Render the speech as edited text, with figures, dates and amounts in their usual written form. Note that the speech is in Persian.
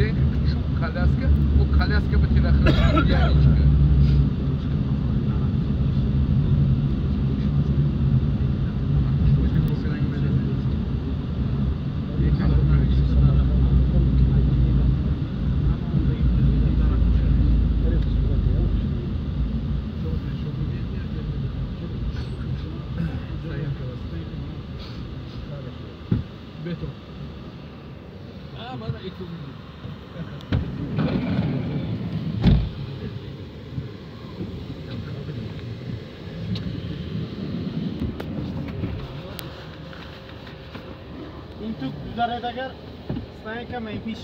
شيء شو كلاسكة وكلاسكة بتلاقي يعني این تو داره اگر سعی کنم این پیش